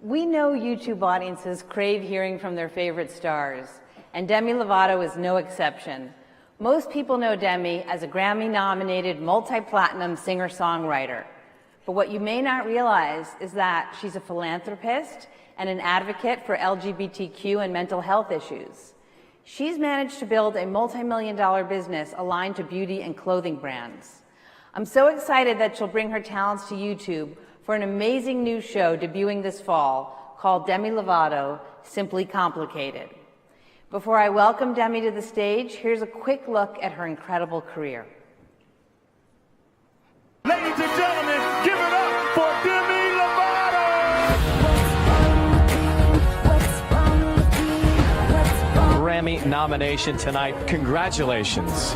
We know YouTube audiences crave hearing from their favorite stars, and Demi Lovato is no exception. Most people know Demi as a Grammy-nominated multi-platinum singer-songwriter. But what you may not realize is that she's a philanthropist and an advocate for LGBTQ and mental health issues. She's managed to build a multi-million-dollar business aligned to beauty and clothing brands. I'm so excited that she'll bring her talents to YouTube for an amazing new show debuting this fall called Demi Lovato, Simply Complicated. Before I welcome Demi to the stage, here's a quick look at her incredible career. Ladies and gentlemen, give it up for Demi Lovato! Grammy nomination tonight. Congratulations.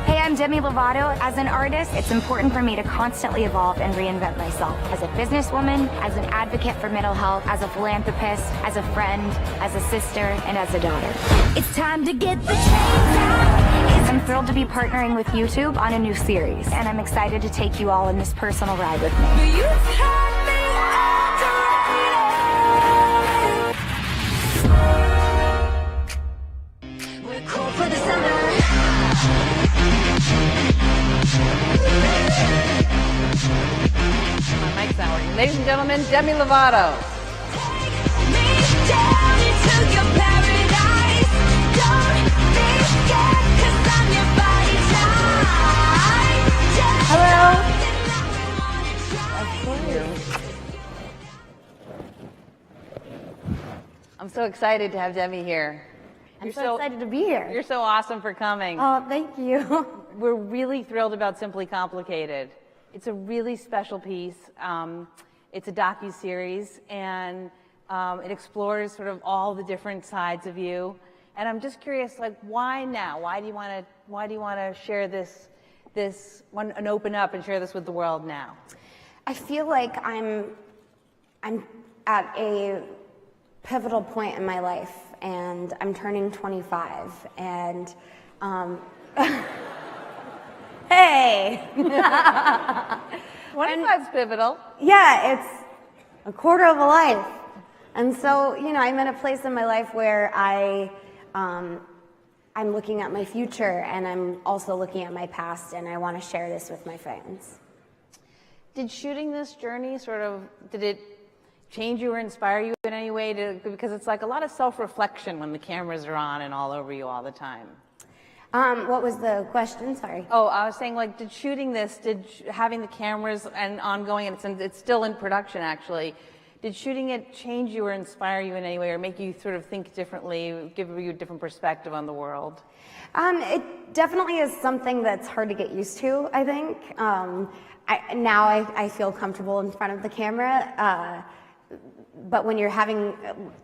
Hey, I'm Demi Lovato. As an artist, it's important for me to constantly evolve and reinvent myself. As a businesswoman, as an advocate for mental health, as a philanthropist, as a friend, as a sister, and as a daughter. It's time to get the chains out. I'm thrilled to be partnering with YouTube on a new series, and I'm excited to take you all on this personal ride with me. You've had me underrated. We're cool for the summer. My mic's not working. Ladies and gentlemen, Demi Lovato. Take me down into your paradise. Don't be scared, 'cause I'm your body type. Hello. I'm so excited to have Demi here. I'm so excited to be here. You're so awesome for coming. Oh, thank you. We're really thrilled about Simply Complicated. It's a really special piece. It's a docu-series, and it explores sort of all the different sides of you. And I'm just curious, like, why now? Why do you want to share this and open up and share this with the world now? I feel like I'm at a pivotal point in my life, and I'm turning 25, and hey! 25's pivotal. Yeah, it's a quarter of a life. And so, you know, I'm in a place in my life where I'm looking at my future, and I'm also looking at my past, and I want to share this with my fans. Did shooting this journey did it change you or inspire you in any way? Because it's like a lot of self-reflection when the cameras are on and all over you all the time. What was the question? Sorry. Oh, I was saying, like, having the cameras and ongoing, and it's still in production actually, did shooting it change you or inspire you in any way, or make you sort of think differently, give you a different perspective on the world? It definitely is something that's hard to get used to, I think. Now I feel comfortable in front of the camera, but when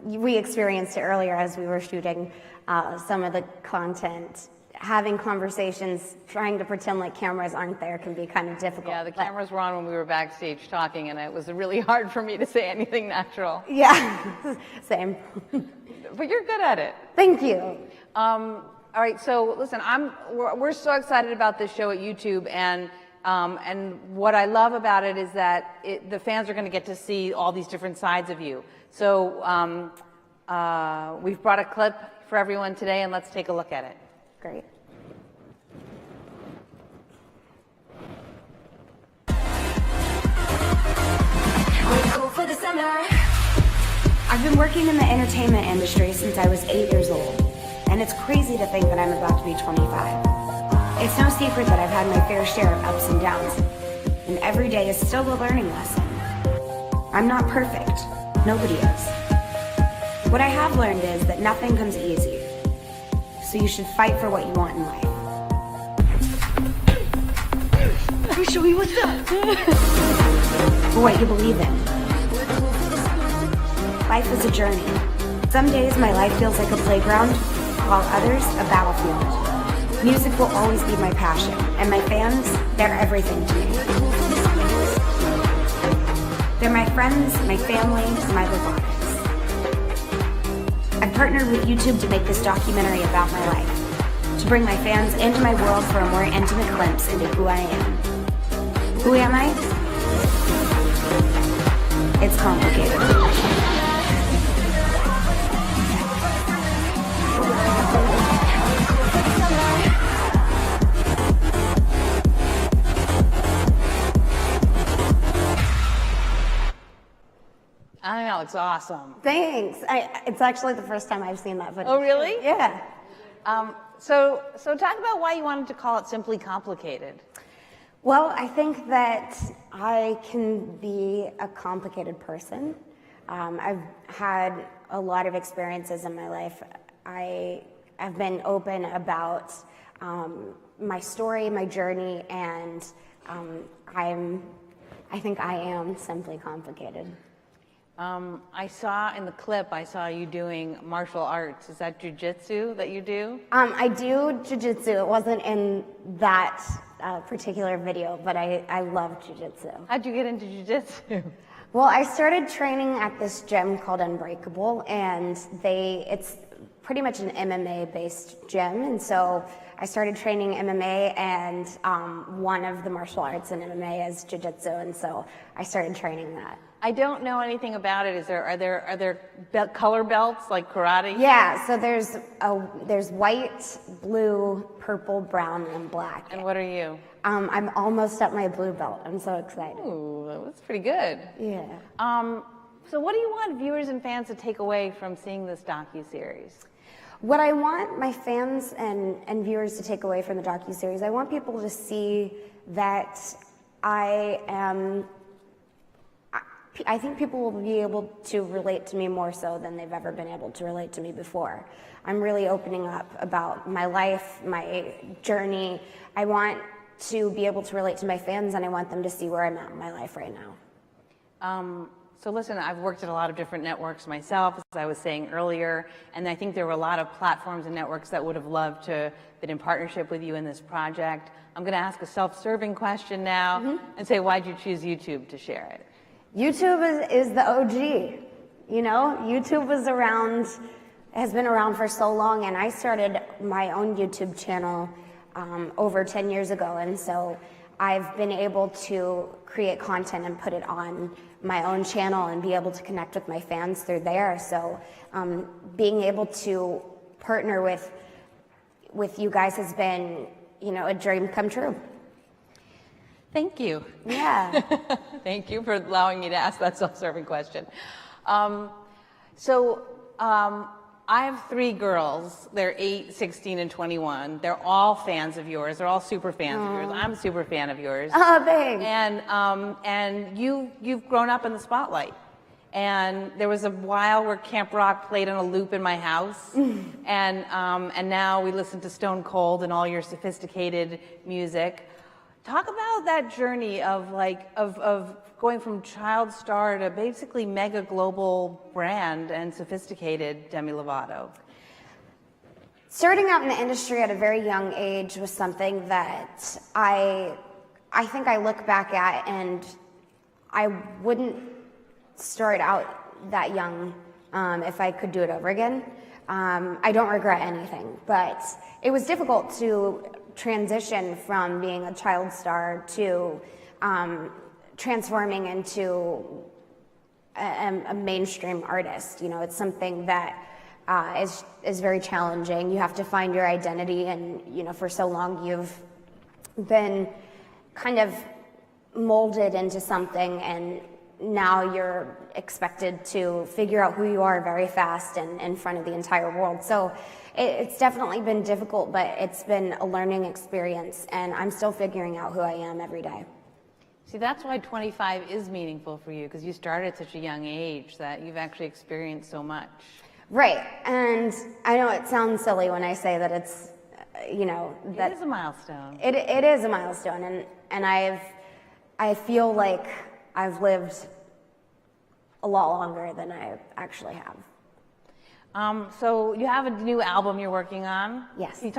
we experienced it earlier as we were shooting some of the content, having conversations, trying to pretend like cameras aren't there can be kind of difficult. Yeah, the cameras were on when we were backstage talking, and it was really hard for me to say anything natural. Yeah, same. But you're good at it. Thank you. All right, so listen, we're so excited about this show at YouTube, and what I love about it is that the fans are going to get to see all these different sides of you. So we've brought a clip for everyone today, and let's take a look at it. Great. We're cool for the summer. I've been working in the entertainment industry since I was 8 years old, and it's crazy to think that I'm about to be 25. It's no secret that I've had my fair share of ups and downs, and every day is still a learning lesson. I'm not perfect. Nobody is. What I have learned is that nothing comes easy, so you should fight for what you want in life. Let me show you what's up. For what you believe in. Life is a journey. Some days my life feels like a playground, while others a battlefield. Music will always be my passion, and my fans, they're everything to me. They're my friends, my family, my Lovatos. I've partnered with YouTube to make this documentary about my life, to bring my fans into my world for a more intimate glimpse into who I am. Who am I? I think that looks awesome. Thanks. It's actually the first time I've seen that footage. Oh, really? Yeah. So talk about why you wanted to call it Simply Complicated. Well, I think that I can be a complicated person. I've had a lot of experiences in my life. I've been open about my story, my journey, and I think I am simply complicated. I saw in the clip, I saw you doing martial arts. Is that jujitsu that you do? I do jiu-jitsu. It wasn't in that particular video, but I love jiu-jitsu. How'd you get into jujitsu? Well, I started training at this gym called Unbreakable, and it's pretty much an MMA-based gym, and so I started training MMA, and one of the martial arts in MMA is jiu-jitsu, and so I started training that. I don't know anything about it. Are there color belts like karate? Yeah, so there's white, blue, purple, brown, and black. And what are you? I'm almost at my blue belt. I'm so excited. Ooh, that's pretty good. Yeah. So what do you want viewers and fans to take away from seeing this docuseries? What I want my fans and viewers to take away from the docuseries, I want people to see that I think people will be able to relate to me more so than they've ever been able to relate to me before. I'm really opening up about my life, my journey. I want to be able to relate to my fans, and I want them to see where I'm at in my life right now. So listen, I've worked at a lot of different networks myself, as I was saying earlier, and I think there were a lot of platforms and networks that would have loved to been in partnership with you in this project. I'm going to ask a self-serving question now and say, why'd you choose YouTube to share it? YouTube is the OG. You know, YouTube has been around for so long, and I started my own YouTube channel over 10 years ago, and so I've been able to create content and put it on my own channel and be able to connect with my fans through there. So being able to partner with you guys has been, a dream come true. Thank you. Yeah. Thank you for allowing me to ask that self-serving question. I have 3 girls. They're 8, 16, and 21. They're all fans of yours. They're all super fans of yours. I'm a super fan of yours. Oh, thanks. And you've grown up in the spotlight. And there was a while where Camp Rock played on a loop in my house, and now we listen to Stone Cold and all your sophisticated music. Talk about that journey of going from child star to basically mega global brand and sophisticated Demi Lovato. Starting out in the industry at a very young age was something that I think I look back at, and I wouldn't start out that young if I could do it over again. I don't regret anything, but it was difficult to transition from being a child star to transforming into a mainstream artist. It's something that is very challenging. You have to find your identity, and for so long you've been kind of molded into something, and now you're expected to figure out who you are very fast and in front of the entire world. So it's definitely been difficult, but it's been a learning experience, and I'm still figuring out who I am every day. See, that's why 25 is meaningful for you, because you started at such a young age that you've actually experienced so much. Right, and I know it sounds silly when I say that it's, that it is a milestone. It is a milestone, and I feel like I've lived a lot longer than I actually have. So you have a new album you're working on. Yes. Can you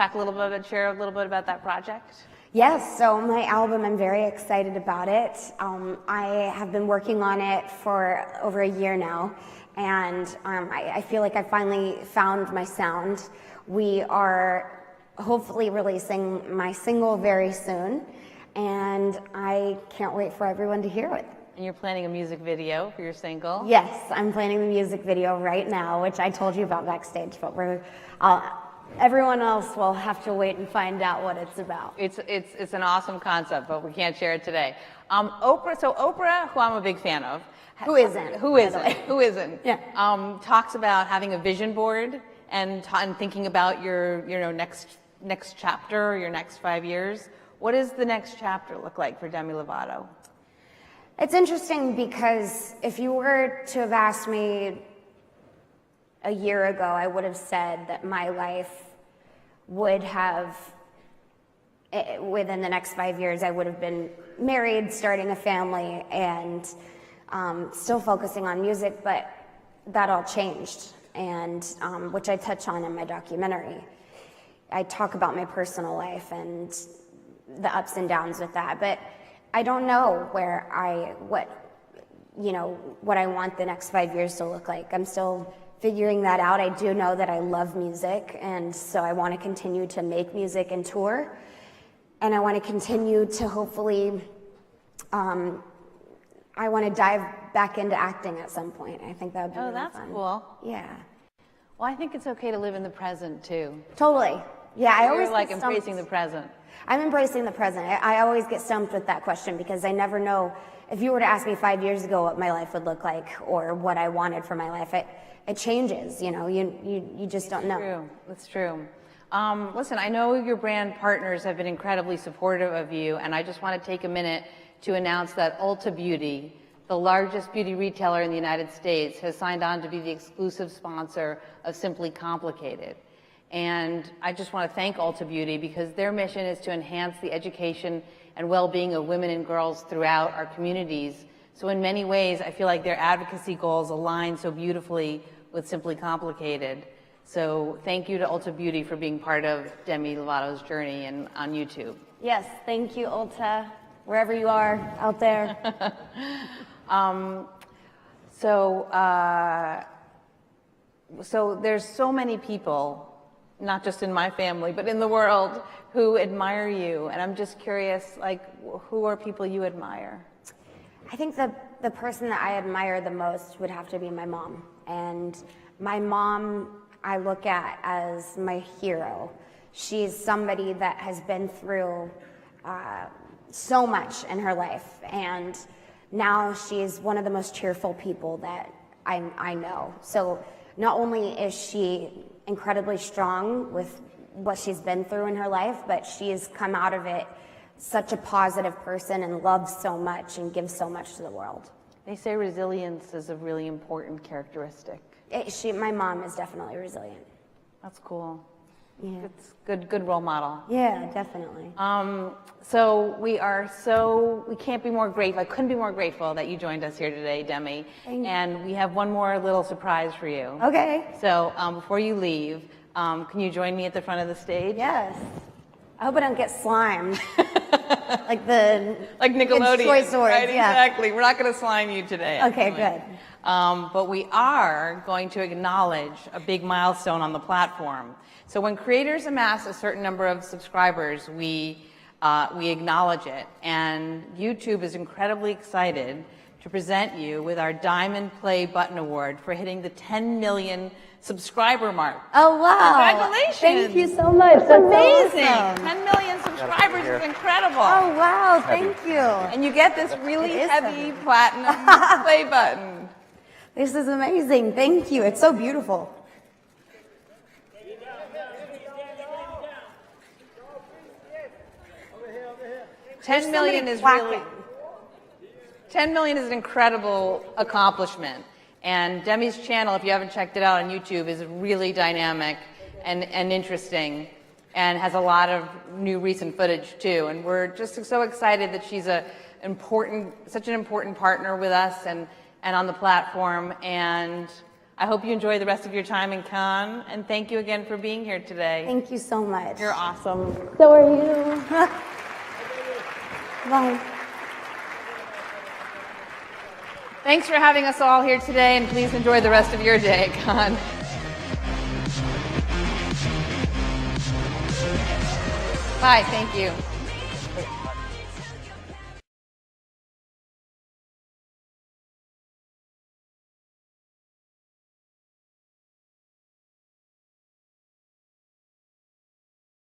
share a little bit about that project? Yes, so my album, I'm very excited about it. I have been working on it for over a year now, and I feel like I finally found my sound. We are hopefully releasing my single very soon, and I can't wait for everyone to hear it. And you're planning a music video for your single? Yes, I'm planning the music video right now, which I told you about backstage, but Everyone else will have to wait and find out what it's about. It's an awesome concept, but we can't share it today. Oprah, who I'm a big fan of. Who isn't? Who isn't? Who isn't? Yeah. Talks about having a vision board and thinking about your next chapter, your next 5 years. What does the next chapter look like for Demi Lovato? It's interesting because if you were to have asked me a year ago, I would have said that my life would have, within the next 5 years, I would have been married, starting a family, and still focusing on music, but that all changed, and which I touch on in my documentary. I talk about my personal life and the ups and downs with that, but I don't know what I want the next 5 years to look like. I'm still figuring that out. I do know that I love music, and so I want to continue to make music and tour, and I want to continue to hopefully, I want to dive back into acting at some point. I think that would be really that's fun. Cool. Yeah. Well, I think it's okay to live in the present too. Totally. Yeah, I always You're like get embracing stumped. the present. I'm embracing the present. I always get stumped with that question because I never know. If you were to ask me 5 years ago what my life would look like or what I wanted for my life, it changes. You just don't know. That's true. Listen, I know your brand partners have been incredibly supportive of you, and I just want to take a minute to announce that Ulta Beauty, the largest beauty retailer in the United States, has signed on to be the exclusive sponsor of Simply Complicated. And I just want to thank Ulta Beauty because their mission is to enhance the education and well-being of women and girls throughout our communities. So in many ways, I feel like their advocacy goals align so beautifully with Simply Complicated. So thank you to Ulta Beauty for being part of Demi Lovato's journey and on YouTube. Yes, thank you, Ulta, wherever you are out there. So there's so many people, not just in my family, but in the world, who admire you. And I'm just curious, like, who are people you admire? I think the person that I admire the most would have to be my mom. And my mom, I look at as my hero. She's somebody that has been through so much in her life. And now she's one of the most cheerful people that I know. So not only is she incredibly strong with what she's been through in her life, but she has come out of it such a positive person and loves so much and gives so much to the world. They say resilience is a really important characteristic. My mom is definitely resilient. That's cool. Yeah. It's good role model. Yeah, definitely. So we can't be more grateful. I couldn't be more grateful that you joined us here today, Demi. And we have one more little surprise for you. Okay. So before you leave, can you join me at the front of the stage? Yes. I hope I don't get slimed. like Nickelodeon. Kids' Choice Awards, right, yeah. exactly. We're not going to slime you today. Okay, good. But we are going to acknowledge a big milestone on the platform. So when creators amass a certain number of subscribers, we acknowledge it. And YouTube is incredibly excited to present you with our Diamond Play Button Award for hitting the 10 million subscriber mark. Oh, wow. Congratulations. Thank you so much. That's Amazing. awesome. 10 million subscribers is incredible. Oh, wow. Thank you. And you get this really It is heavy heavy. platinum play button. This is amazing. Thank you. It's so beautiful. 10 million is really, 10 million is an incredible accomplishment. And Demi's channel, if you haven't checked it out on YouTube, is really dynamic and interesting and has a lot of new recent footage too. And we're just so excited that she's such an important partner with us and on the platform. And I hope you enjoy the rest of your time in Cannes. And thank you again for being here today. Thank you so much. You're awesome. So are you. Bye. Thanks for having us all here today, and please enjoy the rest of your day at Cannes. Bye, thank you.